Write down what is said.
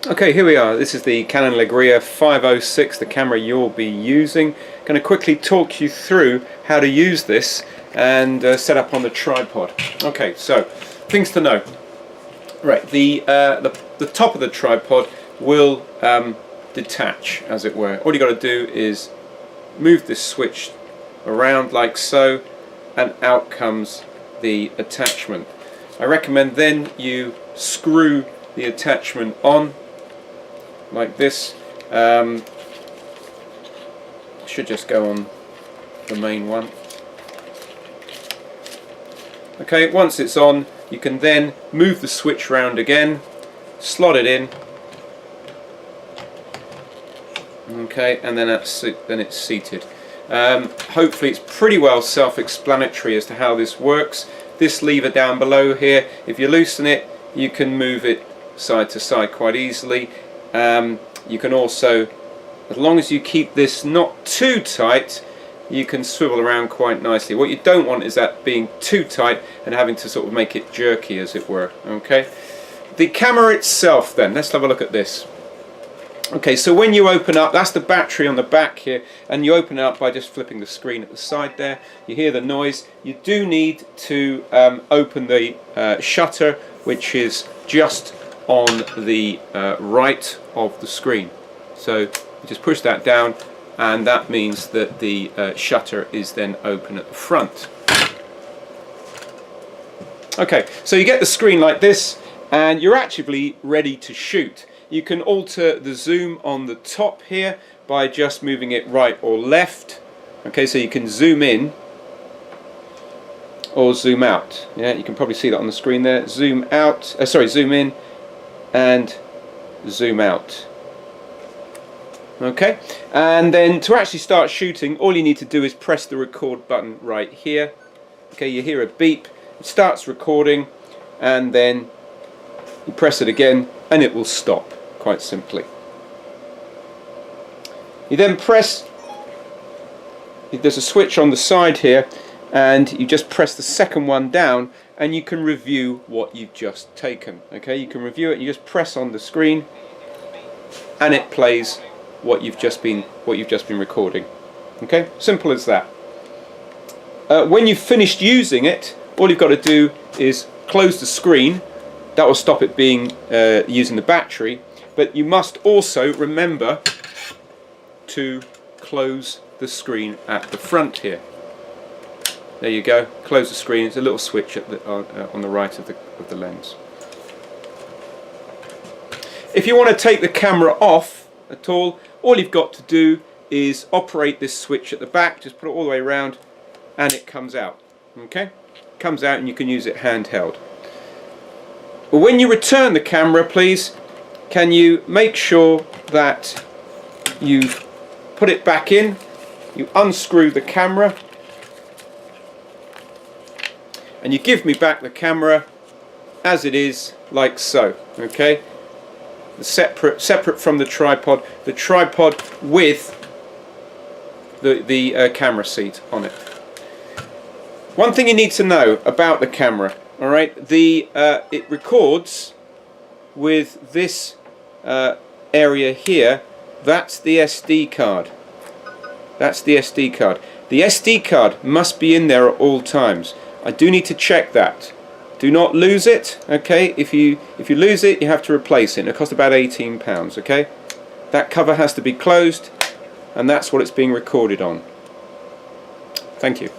Okay, here we are. This is the Canon Legria 506, the camera you'll be using. I'm going to quickly talk you through how to use this and set up on the tripod. Okay, so things to know. Right, the top of the tripod will detach, as it were. All you got to do is move this switch around like so, and out comes the attachment. I recommend then you screw the attachment on like this. Should just go on the main one. Okay, once it's on, you can then move the switch round again, slot it in. Okay, and then it's seated. Hopefully it's pretty well self-explanatory as to how this works. This lever down below here, if you loosen it, you can move it side to side quite easily. You can also, as long as you keep this not too tight, you can swivel around quite nicely. What you don't want is that being too tight and having to sort of make it jerky, as it were. Okay, the camera itself then, let's have a look at this. Okay, so when you open up, that's the battery on the back here, and you open it up by just flipping the screen at the side there. You hear the noise. You do need to open the shutter, which is just on the right of the screen. So you just push that down, and that means that the shutter is then open at the front. Okay, so you get the screen like this, and you're actually ready to shoot. You can alter the zoom on the top here by just moving it right or left. Okay, so you can zoom in or zoom out. Yeah, you can probably see that on the screen there. Zoom out, zoom in and zoom out. Okay, and then to actually start shooting, all you need to do is press the record button right here. Okay, you hear a beep, it starts recording, and then you press it again and it will stop, quite simply. You then press, there's a switch on the side here, and you just press the second one down and you can review what you've just taken. Okay, you can review it, you just press on the screen and it plays what you've just been recording. Okay, simple as that. When you've finished using it, all you've got to do is close the screen. That will stop it being using the battery, but you must also remember to close the screen at the front here. There you go, close the screen. There's a little switch at the, on the right of the lens. If you want to take the camera off at all you've got to do is operate this switch at the back, just put it all the way around and it comes out. Okay, it comes out and you can use it handheld. But when you return the camera, please, can you make sure that you put it back in, you unscrew the camera, and you give me back the camera as it is, like so. Okay, separate from the tripod with the camera seat on it. One thing you need to know about the camera, all right, it records with this area here. That's the SD card. That's the SD card. The SD card must be in there at all times. I do need to check that. Do not lose it. Okay, if you lose it, you have to replace it. It costs about £18. Okay, that cover has to be closed, and that's what it's being recorded on. Thank you.